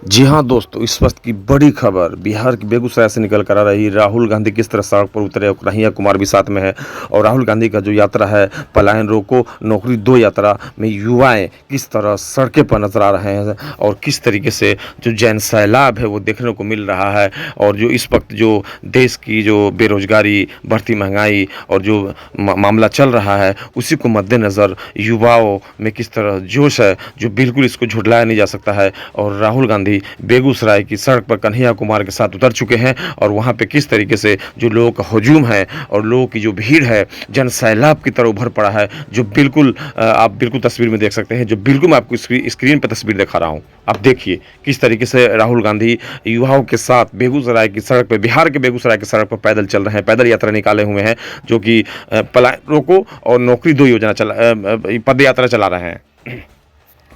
जी हाँ दोस्तों, इस वक्त की बड़ी खबर बिहार के बेगूसराय से निकल कर आ रही। राहुल गांधी किस तरह सड़क पर उतरे और कन्हैया कुमार भी साथ में है। और राहुल गांधी का जो यात्रा है, पलायन रोको नौकरी दो यात्रा में युवाएं किस तरह सड़कें पर नजर आ रहे हैं और किस तरीके से जो जन सैलाब है वो देखने को मिल रहा है। और जो इस वक्त जो देश की जो बेरोजगारी, बढ़ती महंगाई और जो मामला चल रहा है, उसी को मद्देनज़र युवाओं में किस तरह जोश है जो बिल्कुल इसको झुठलाया नहीं जा सकता है। और राहुल गांधी बेगूसराय की सड़क पर कन्हैया कुमार के साथ उतर चुके हैं और वहां पे किस तरीके से जो लोगों का हुजूम है और लोगों की जो भीड़ है जन सैलाब की तरह उभर पड़ा है, जो बिल्कुल आप बिल्कुल तस्वीर में देख सकते हैं। जो बिल्कुल मैं आपको स्क्रीन पर तस्वीर दिखा रहा हूं, आप देखिए किस तरीके से राहुल गांधी युवाओं के साथ बेगूसराय की सड़क पर, बिहार के बेगूसराय की सड़क पर पैदल चल रहे हैं, पैदल यात्रा निकाले हुए हैं, जो कि पलायन रोको और नौकरी दो योजना पद यात्रा चला रहे हैं।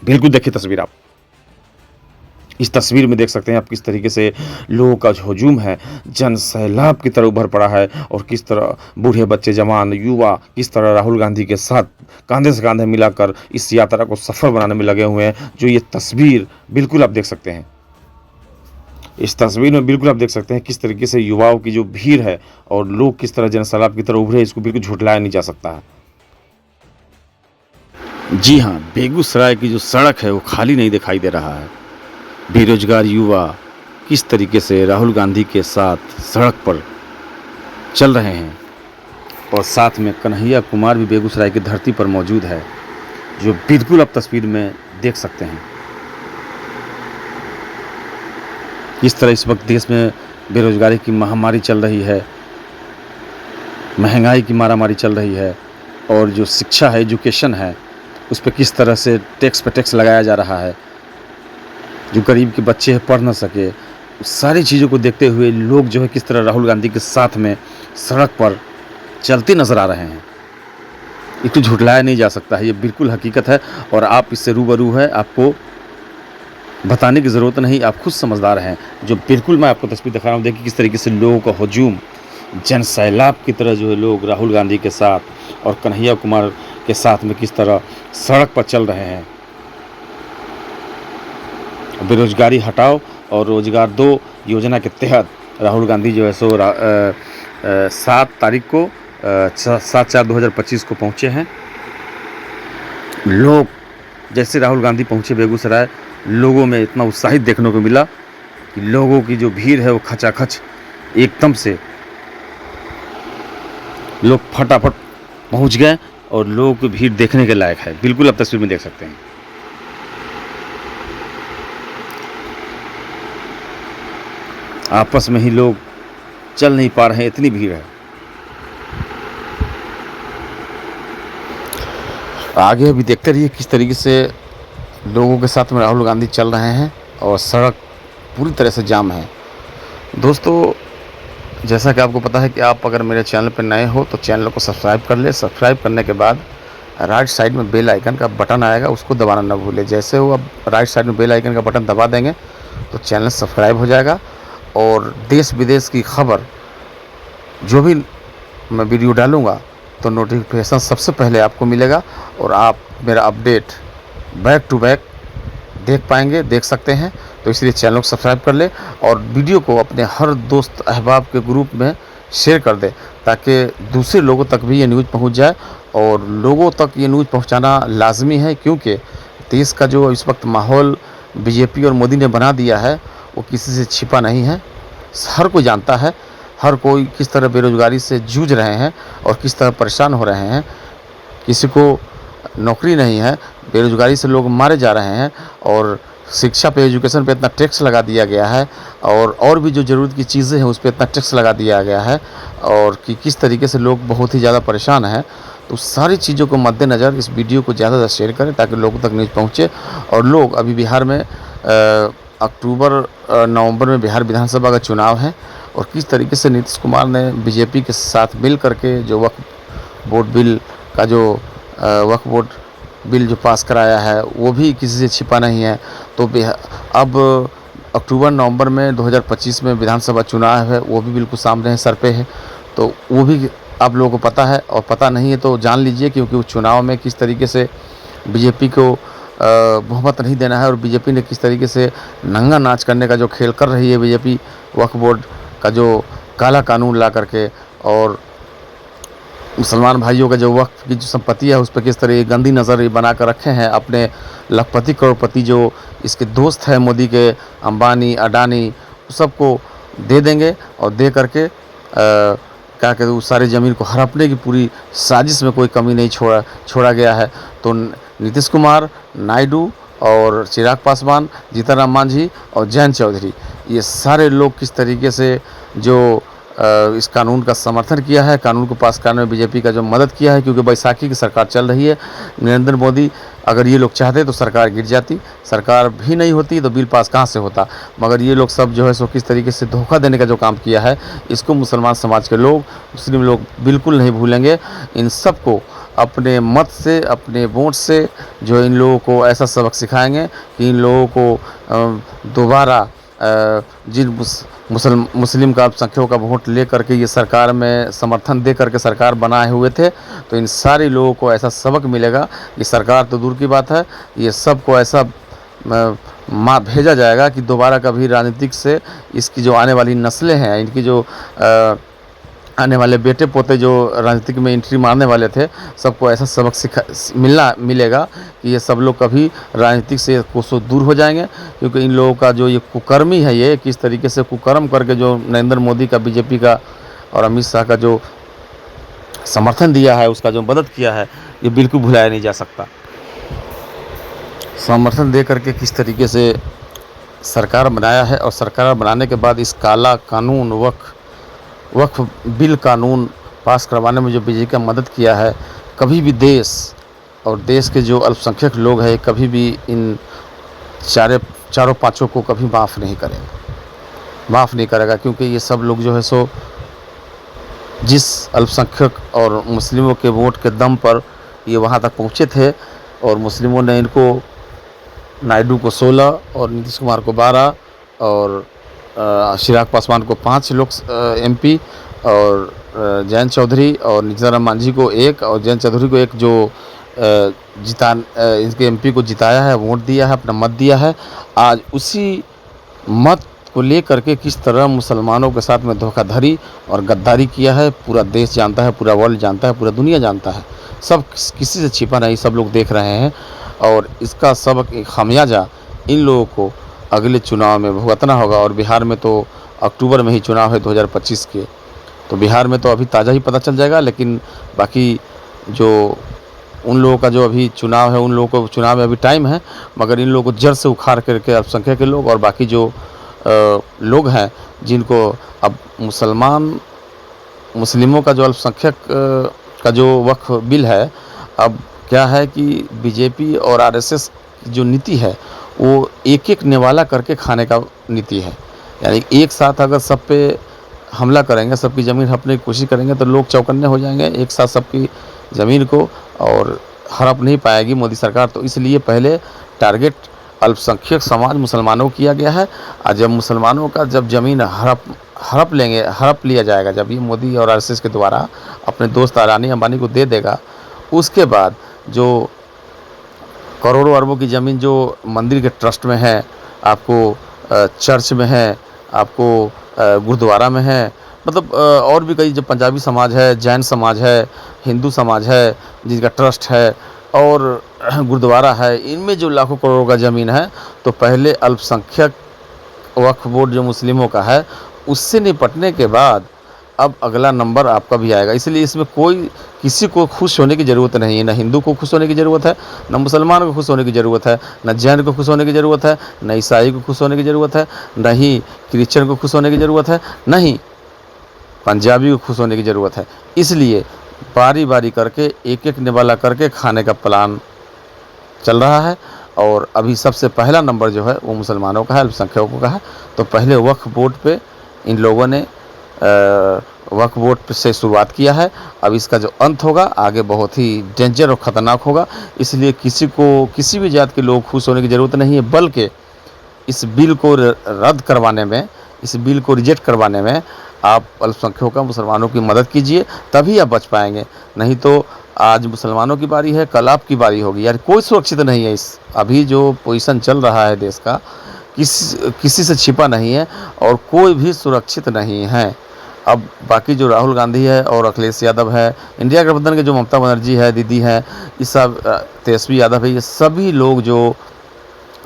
बिल्कुल देखिए तस्वीर आप इस तस्वीर में देख सकते हैं आप किस तरीके से लोगों का जो हुजूम है जन सैलाब की तरह उभर पड़ा है और किस तरह बूढ़े बच्चे, जवान, युवा किस तरह राहुल गांधी के साथ कंधे से कंधे मिलाकर इस यात्रा को सफल बनाने में लगे हुए हैं। जो ये तस्वीर बिल्कुल आप देख सकते हैं, इस तस्वीर में बिल्कुल आप देख सकते हैं किस तरीके से युवाओं की जो भीड़ है और लोग किस तरह जन सैलाब की तरह उभरे, इसको बिल्कुल झुठलाया नहीं जा सकता है। जी हाँ, बेगूसराय की जो सड़क है वो खाली नहीं दिखाई दे रहा है। बेरोजगार युवा किस तरीके से राहुल गांधी के साथ सड़क पर चल रहे हैं और साथ में कन्हैया कुमार भी बेगूसराय की धरती पर मौजूद है, जो बिल्कुल आप तस्वीर में देख सकते हैं। किस तरह इस वक्त देश में बेरोजगारी की महामारी चल रही है, महंगाई की मारामारी चल रही है और जो शिक्षा है, एजुकेशन है, उस पर किस तरह से टैक्स पे टैक्स लगाया जा रहा है। जो गरीब के बच्चे पढ़ ना सके, सारी चीज़ों को देखते हुए लोग जो है किस तरह राहुल गांधी के साथ में सड़क पर चलते नज़र आ रहे हैं। इसको झुठलाया नहीं जा सकता है, ये बिल्कुल हकीकत है और आप इससे रूबरू हैं, आपको बताने की ज़रूरत नहीं, आप खुद समझदार हैं। जो बिल्कुल मैं आपको तस्वीर दिखा रहा हूँ, देखिए किस तरीके से लोगों का हुजूम जन सैलाब की तरह जो है लोग राहुल गांधी के साथ और कन्हैया कुमार के साथ में किस तरह सड़क पर चल रहे हैं। बेरोजगारी हटाओ और रोजगार दो योजना के तहत राहुल गांधी जो है सो 7 तारीख को 7/4/2025 को पहुँचे हैं। लोग जैसे राहुल गांधी पहुँचे बेगूसराय, लोगों में इतना उत्साहित देखने को मिला कि लोगों की जो भीड़ है वो खचाखच एकदम से लोग फटाफट पहुँच गए और लोगों की भीड़ देखने के लायक है। बिल्कुल आप तस्वीर में देख सकते हैं। आपस में ही लोग चल नहीं पा रहे हैं, इतनी भीड़ है। आगे अभी देखते रहिए किस तरीके से लोगों के साथ में राहुल गांधी चल रहे हैं और सड़क पूरी तरह से जाम है। दोस्तों, जैसा कि आपको पता है कि आप अगर मेरे चैनल पर नए हो तो चैनल को सब्सक्राइब कर ले। सब्सक्राइब करने के बाद राइट साइड में बेल आइकन का बटन आएगा, उसको दबाना ना भूलें। जैसे वो आप राइट साइड में बेल आइकन का बटन दबा देंगे तो चैनल सब्सक्राइब हो जाएगा और देश विदेश की खबर जो भी मैं वीडियो डालूँगा तो नोटिफिकेशन सबसे पहले आपको मिलेगा और आप मेरा अपडेट बैक टू बैक देख पाएंगे, देख सकते हैं। तो इसलिए चैनल को सब्सक्राइब कर ले और वीडियो को अपने हर दोस्त अहबाब के ग्रुप में शेयर कर दे ताकि दूसरे लोगों तक भी ये न्यूज़ पहुंच जाए। और लोगों तक ये न्यूज़ पहुंचाना लाजमी है क्योंकि देश का जो इस वक्त माहौल बीजेपी और मोदी ने बना दिया है वो किसी से छिपा नहीं है, हर कोई जानता है। हर कोई किस तरह बेरोजगारी से जूझ रहे हैं और किस तरह परेशान हो रहे हैं। किसी को नौकरी नहीं है, बेरोजगारी से लोग मारे जा रहे हैं और शिक्षा पे, एजुकेशन पे इतना टैक्स लगा दिया गया है और भी जो ज़रूरत की चीज़ें हैं उस पर इतना टैक्स लगा दिया गया है और कि किस तरीके से लोग बहुत ही ज़्यादा परेशान हैं। तो सारी चीज़ों को मद्देनज़र इस वीडियो को ज़्यादा से शेयर करें ताकि लोगों तक न्यूज़ पहुँचे। और लोग अभी बिहार में अक्टूबर नवंबर में बिहार विधानसभा का चुनाव है और किस तरीके से नीतीश कुमार ने बीजेपी के साथ मिल करके जो वक्फ बोर्ड बिल का जो वक्फ बोर्ड बिल जो पास कराया है वो भी किसी से छिपा नहीं है। तो अब अक्टूबर नवंबर में 2025 में विधानसभा चुनाव है, वो भी बिल्कुल सामने है, सर पे है। तो वो भी आप लोगों को पता है और पता नहीं है तो जान लीजिए क्योंकि उस चुनाव में किस तरीके से बीजेपी को बहुमत नहीं देना है। और बीजेपी ने किस तरीके से नंगा नाच करने का जो खेल कर रही है बीजेपी, वक्फ बोर्ड का जो काला कानून ला करके, और मुसलमान भाइयों का जो वक्फ की जो संपत्ति है उस पर किस तरह गंदी नज़र बना कर रखे हैं। अपने लखपति करोड़पति जो इसके दोस्त हैं मोदी के, अंबानी अडानी, सबको दे देंगे, और दे करके क्या कहते हैं उस सारे ज़मीन को हड़पने की पूरी साजिश में कोई कमी नहीं छोड़ा गया है। तो नीतीश कुमार, नायडू और चिराग पासवान, जीतन राम मांझी और जयंत चौधरी, ये सारे लोग किस तरीके से जो इस कानून का समर्थन किया है, कानून को पास करने में बीजेपी का जो मदद किया है, क्योंकि बैसाखी की सरकार चल रही है। नरेंद्र मोदी, अगर ये लोग चाहते तो सरकार गिर जाती, सरकार भी नहीं होती तो बिल पास कहाँ से होता। मगर ये लोग सब जो है सो किस तरीके से धोखा देने का जो काम किया है, इसको मुसलमान समाज के लोग, मुस्लिम लोग बिल्कुल नहीं भूलेंगे। इन सब को अपने मत से, अपने वोट से जो इन लोगों को ऐसा सबक सिखाएंगे कि इन लोगों को दोबारा जिन मुस्लिम का अल्पसंख्यकों का वोट ले करके ये सरकार में समर्थन दे करके सरकार बनाए हुए थे, तो इन सारे लोगों को ऐसा सबक मिलेगा कि सरकार तो दूर की बात है, ये सब को ऐसा भेजा जाएगा कि दोबारा कभी राजनीतिक से इसकी जो आने वाली नस्लें हैं, इनकी जो आने वाले बेटे पोते जो राजनीतिक में एंट्री मारने वाले थे, सबको ऐसा सबक मिलेगा कि ये सब लोग कभी राजनीतिक से कोसों दूर हो जाएंगे। क्योंकि इन लोगों का जो ये कुकर्मी है, ये किस तरीके से कुकर्म करके जो नरेंद्र मोदी का, बीजेपी का और अमित शाह का जो समर्थन दिया है, उसका जो मदद किया है, ये बिल्कुल भुलाया नहीं जा सकता। समर्थन दे करके किस तरीके से सरकार बनाया है, और सरकार बनाने के बाद इस काला कानून वक्फ बिल कानून पास करवाने में जो बीजेपी का मदद किया है, कभी भी देश और देश के जो अल्पसंख्यक लोग हैं, कभी भी इन चारों पाँचों को कभी माफ़ नहीं करेगा। क्योंकि ये सब लोग जो है सो जिस अल्पसंख्यक और मुस्लिमों के वोट के दम पर ये वहाँ तक पहुँचे थे, और मुस्लिमों ने इनको, नायडू को 16 और नीतीश कुमार को 12 और चिराग पासवान को 5 लोग MP, और जयंत चौधरी और जीतन राम मांझी को 1 और जयंत चौधरी को 1 जो इनके MP को जिताया है, वोट दिया है, अपना मत दिया है। आज उसी मत को लेकर के किस तरह मुसलमानों के साथ में धोखाधड़ी और गद्दारी किया है, पूरा देश जानता है, पूरा वर्ल्ड जानता है, पूरा दुनिया जानता है। सब किसी से छिपा नहीं, सब लोग देख रहे हैं। और इसका सबक एक खामियाजा इन लोगों को अगले चुनाव में भुगतना होगा। और बिहार में तो अक्टूबर में ही चुनाव है 2025 के, तो बिहार में तो अभी ताज़ा ही पता चल जाएगा। लेकिन बाकी जो उन लोगों का जो अभी चुनाव है, उन लोगों को चुनाव में अभी टाइम है, मगर इन लोगों को जड़ से उखाड़ करके अल्पसंख्यक के लोग और बाकी जो लोग हैं, जिनको अब मुस्लिमों का जो अल्पसंख्यक का जो वक्फ बिल है, अब क्या है कि बीजेपी और RSS की जो नीति है, वो एक एक निवाला करके खाने का नीति है। यानी एक साथ अगर सब पे हमला करेंगे, सबकी ज़मीन हड़पने की कोशिश करेंगे, तो लोग चौकन्ने हो जाएंगे एक साथ सबकी ज़मीन को, और हड़प नहीं पाएगी मोदी सरकार। तो इसलिए पहले टारगेट अल्पसंख्यक समाज मुसलमानों को किया गया है। और जब मुसलमानों का जब ज़मीन हड़प लिया जाएगा, जब ये मोदी और RSS के द्वारा अपने दोस्त अडानी अंबानी को दे देगा, उसके बाद जो करोड़ों अरबों की ज़मीन जो मंदिर के ट्रस्ट में है, आपको चर्च में है, आपको गुरुद्वारा में है, मतलब और भी कई जो पंजाबी समाज है, जैन समाज है, हिंदू समाज है, जिनका ट्रस्ट है और गुरुद्वारा है, इनमें जो लाखों करोड़ों का ज़मीन है, तो पहले अल्पसंख्यक वक्फ बोर्ड जो मुस्लिमों का है, उससे निपटने के बाद अब अगला नंबर आपका भी आएगा। इसलिए इसमें कोई किसी को खुश होने की ज़रूरत नहीं है, ना हिंदू को खुश होने की ज़रूरत है, ना मुसलमान को खुश होने की ज़रूरत है, ना जैन को खुश होने की ज़रूरत है, ना ईसाई को खुश होने की ज़रूरत है, ना ही क्रिश्चियन को खुश होने की ज़रूरत है, ना ही पंजाबी को खुश होने की ज़रूरत है। इसलिए बारी बारी करके एक एक निवाला करके खाने का प्लान चल रहा है। और अभी सबसे पहला नंबर जो है वो मुसलमानों का है, अल्पसंख्यकों का है। तो पहले वक्फ बोर्ड पे इन लोगों ने वक्फ बोर्ड से शुरुआत किया है। अब इसका जो अंत होगा आगे बहुत ही डेंजर और ख़तरनाक होगा। इसलिए किसी भी जात के लोग खुश होने की ज़रूरत नहीं है, बल्कि इस बिल को रद्द करवाने में, इस बिल को रिजेक्ट करवाने में आप अल्पसंख्यकों का, मुसलमानों की मदद कीजिए, तभी आप बच पाएंगे। नहीं तो आज मुसलमानों की बारी है, कल आपकी बारी होगी। यार कोई सुरक्षित नहीं है। इस अभी जो पोजीशन चल रहा है देश का, किसी से छिपा नहीं है और कोई भी सुरक्षित नहीं है। अब बाकी जो राहुल गांधी है और अखिलेश यादव है, इंडिया गठबंधन के जो ममता बनर्जी है, दीदी है, ये सब तेजस्वी यादव है, ये सभी लोग जो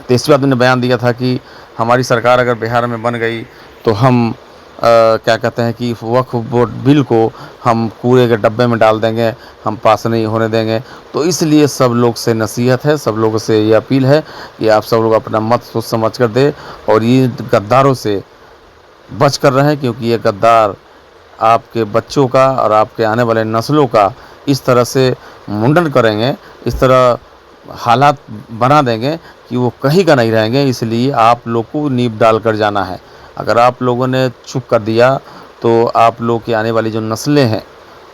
तेजस्वी यादव ने बयान दिया था कि हमारी सरकार अगर बिहार में बन गई तो हम क्या कहते हैं कि वक्फ बोर्ड बिल को हम कूड़े के डब्बे में डाल देंगे, हम पास नहीं होने देंगे। तो इसलिए सब लोग से नसीहत है, सब लोगों से ये अपील है कि आप सब लोग अपना मत सोच समझ कर दे और ये गद्दारों से बच कर रहें, क्योंकि ये गद्दार आपके बच्चों का और आपके आने वाले नस्लों का इस तरह से मुंडन करेंगे, इस तरह हालात बना देंगे कि वो कहीं का नहीं रहेंगे। इसलिए आप लोग को नींव डाल कर जाना है। अगर आप लोगों ने चुप कर दिया तो आप लोग की आने वाली जो नस्लें हैं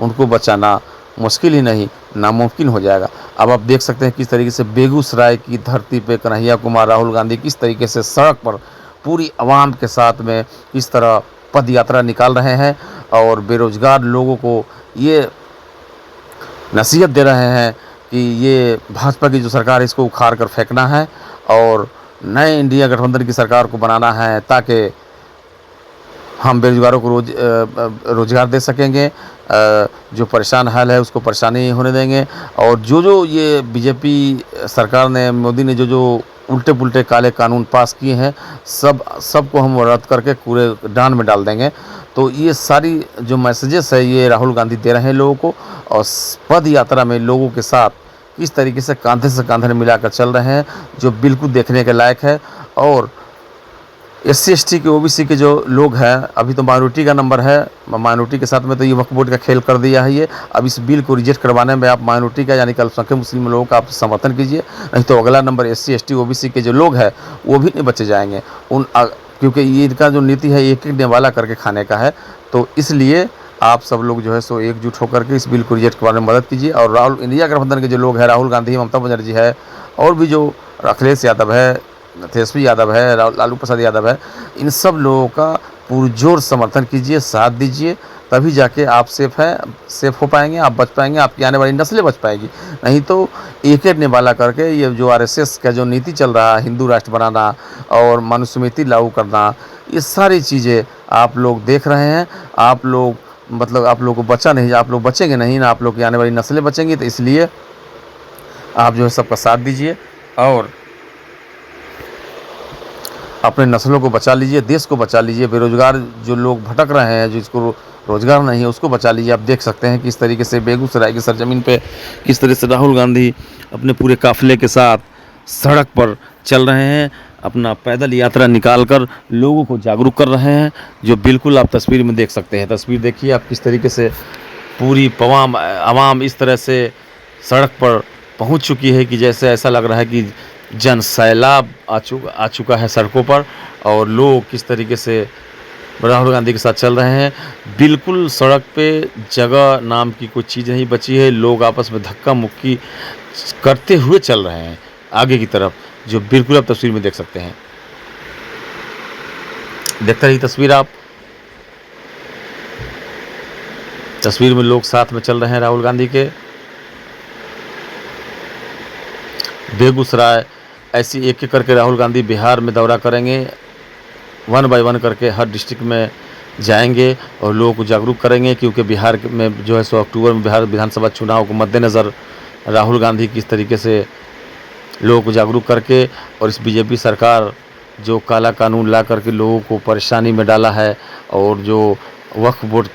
उनको बचाना मुश्किल ही नहीं, नामुमकिन हो जाएगा। अब आप देख सकते हैं किस तरीके से बेगूसराय की धरती पे कन्हैया कुमार राहुल गांधी किस तरीके से सड़क पर पूरी आवाम के साथ में इस तरह पद यात्रा निकाल रहे हैं और बेरोजगार लोगों को ये नसीहत दे रहे हैं कि ये भाजपा की जो सरकार है इसको उखाड़ कर फेंकना है और नए इंडिया गठबंधन की सरकार को बनाना है, ताकि हम बेरोजगारों को रोजगार दे सकेंगे, जो परेशान हाल है उसको परेशानी नहीं होने देंगे। और जो ये बीजेपी सरकार ने, मोदी ने जो उल्टे पुल्टे काले कानून पास किए हैं, सबको हम रद्द करके कूड़े डांड में डाल देंगे। तो ये सारी जो मैसेजेस है ये राहुल गांधी दे रहे हैं लोगों को और पद यात्रा में लोगों के साथ किस तरीके से कांधे से कांधे मिलाकर चल रहे हैं, जो बिल्कुल देखने के लायक है। और SC ST के OBC के जो लोग हैं, अभी तो माइनॉरिटी का नंबर है, माइनॉरिटी के साथ में तो ये वक्फ बोर्ड का खेल कर दिया है ये। अब इस बिल को रिजेक्ट करवाने में आप माइनॉरिटी का यानी कि अल्पसंख्यक मुस्लिम लोगों का आप समर्थन कीजिए, नहीं तो अगला नंबर SC ST OBC के जो लोग हैं वो भी नहीं बचे जाएंगे क्योंकि ये इनका जो नीति है एक एक निवाला करके खाने का है। तो इसलिए आप सब लोग जो है सो एकजुट होकर के इस बिल को रिजेक्ट करवाने में मदद कीजिए। और इंडिया गठबंधन के जो लोग हैं, राहुल गांधी, ममता बनर्जी है और भी जो अखिलेश यादव है, तेजस्वी यादव है, लालू प्रसाद यादव है, इन सब लोगों का पुरजोर समर्थन कीजिए, साथ दीजिए, तभी जाके आप सेफ हो पाएंगे, आप बच पाएंगे, आपकी आने वाली नस्लें बच पाएंगी। नहीं तो एक एक निवाला करके ये जो RSS का जो नीति चल रहा है, हिंदू राष्ट्र बनाना और मनुस्मृति लागू करना, ये सारी चीज़ें आप लोग देख रहे हैं। आप लोग आप लोग को बचा नहीं, आप लोग बचेंगे नहीं ना, आप लोग की आने वाली नस्लें बचेंगी। तो इसलिए आप जो है सबका साथ दीजिए और अपने नस्लों को बचा लीजिए, देश को बचा लीजिए। बेरोजगार जो लोग भटक रहे हैं, जिसको रोजगार नहीं है, उसको बचा लीजिए। आप देख सकते हैं किस तरीके से बेगूसराय की सरजमीन पे किस तरह से राहुल गांधी अपने पूरे काफिले के साथ सड़क पर चल रहे हैं, अपना पैदल यात्रा निकाल कर लोगों को जागरूक कर रहे हैं, जो बिल्कुल आप तस्वीर में देख सकते हैं। तस्वीर देखिए आप किस तरीके से पूरी आवाम इस तरह से सड़क पर पहुंच चुकी है कि जैसे ऐसा लग रहा है कि जन सैलाब आ चुका है सड़कों पर। और लोग किस तरीके से राहुल गांधी के साथ चल रहे हैं। बिल्कुल सड़क पे जगह नाम की कोई चीज़ नहीं बची है। लोग आपस में धक्का मुक्की करते हुए चल रहे हैं आगे की तरफ, जो बिल्कुल आप तस्वीर में देख सकते हैं। देखते रहिए तस्वीर आप। तस्वीर में लोग साथ में चल रहे हैं राहुल गांधी के। बेगूसराय ऐसी एक एक करके राहुल गांधी बिहार में दौरा करेंगे, 1 बाय 1 करके हर डिस्ट्रिक्ट में जाएंगे और लोगों को जागरूक करेंगे। क्योंकि बिहार में जो है सो अक्टूबर में बिहार विधानसभा चुनाव को मद्देनज़र राहुल गांधी किस तरीके से लोगों को जागरूक करके और इस बीजेपी सरकार जो काला कानून ला करके लोगों को परेशानी में डाला है और जो वक्फ बोर्ड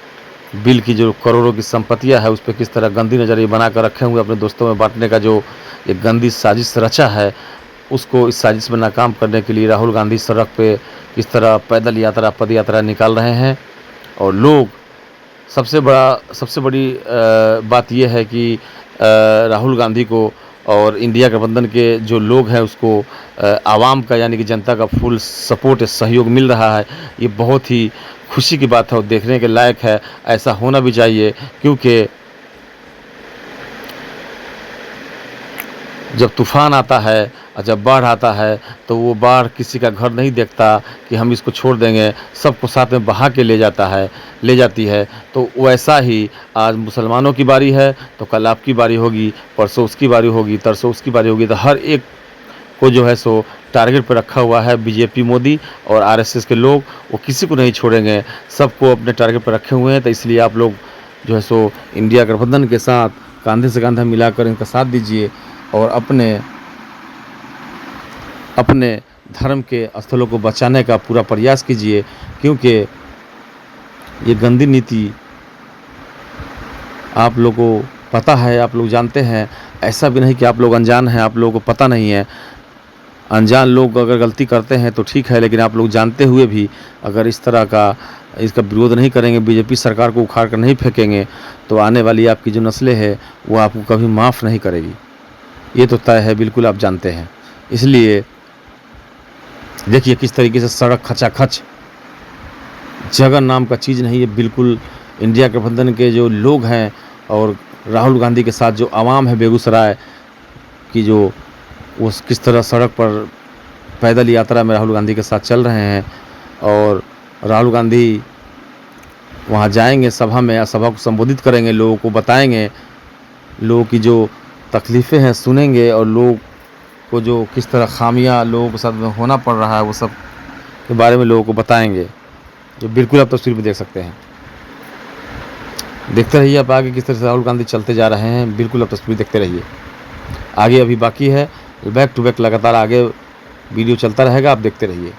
बिल की जो करोड़ों की संपत्तियां है उस पर किस तरह गंदी नज़र ये बना कर रखे हुए अपने दोस्तों में बांटने का जो एक गंदी साजिश रचा है, उसको इस साजिश में नाकाम करने के लिए राहुल गांधी सड़क पे किस तरह पैदल यात्रा पद यात्रा निकाल रहे हैं। और लोग सबसे बड़ी बात यह है कि राहुल गांधी को और इंडिया गठबंधन के जो लोग हैं उसको आवाम का यानी कि जनता का फुल सपोर्ट सहयोग मिल रहा है। ये बहुत ही खुशी की बात है और देखने के लायक है, ऐसा होना भी चाहिए। क्योंकि जब तूफ़ान आता है और जब बाढ़ आता है तो वो बाढ़ किसी का घर नहीं देखता कि हम इसको छोड़ देंगे, सबको साथ में बहा के ले जाती है। तो वैसा ही आज मुसलमानों की बारी है तो कल आपकी बारी होगी, परसों उसकी बारी होगी, तरसों उसकी बारी होगी। तो हर एक को जो है सो टारगेट पर रखा हुआ है बीजेपी, मोदी और आरएसएस के लोग। वो किसी को नहीं छोड़ेंगे, सबको अपने टारगेट पर रखे हुए हैं। तो इसलिए आप लोग जो है सो इंडिया गठबंधन के साथ कंधे से कंधा मिलाकर इनका साथ दीजिए और अपने धर्म के स्थलों को बचाने का पूरा प्रयास कीजिए, क्योंकि ये गंदी नीति आप लोगों को पता है, आप लोग जानते हैं। ऐसा भी नहीं कि आप लोग अनजान हैं, आप लोगों को पता नहीं है। अनजान लोग अगर गलती करते हैं तो ठीक है, लेकिन आप लोग जानते हुए भी अगर इस तरह का इसका विरोध नहीं करेंगे, बीजेपी सरकार को उखाड़ कर नहीं फेंकेंगे, तो आने वाली आपकी जो नस्लें हैं वो आपको कभी माफ़ नहीं करेगी। ये तो तय है, बिल्कुल आप जानते हैं। इसलिए देखिए किस तरीके से सड़क खचाखच, जगह नाम का चीज़ नहीं है। बिल्कुल इंडिया गठबंधन के जो लोग हैं और राहुल गांधी के साथ जो आवाम है बेगूसराय की, जो वो किस तरह सड़क पर पैदल यात्रा में राहुल गांधी के साथ चल रहे हैं। और राहुल गांधी वहाँ जाएंगे सभा में, सभा को संबोधित करेंगे, लोगों को बताएंगे, लोगों की जो तकलीफ़ें हैं सुनेंगे, और लोग को जो किस तरह खामियां लोगों के साथ में होना पड़ रहा है वो सब के बारे में लोगों को बताएंगे, जो बिल्कुल आप तस्वीर में देख सकते हैं। देखते रहिए आप आगे किस तरह से राहुल गांधी चलते जा रहे हैं। बिल्कुल आप तस्वीर देखते रहिए, आगे अभी बाकी है, बैक टू बैक लगातार आगे वीडियो चलता रहेगा, आप देखते रहिए।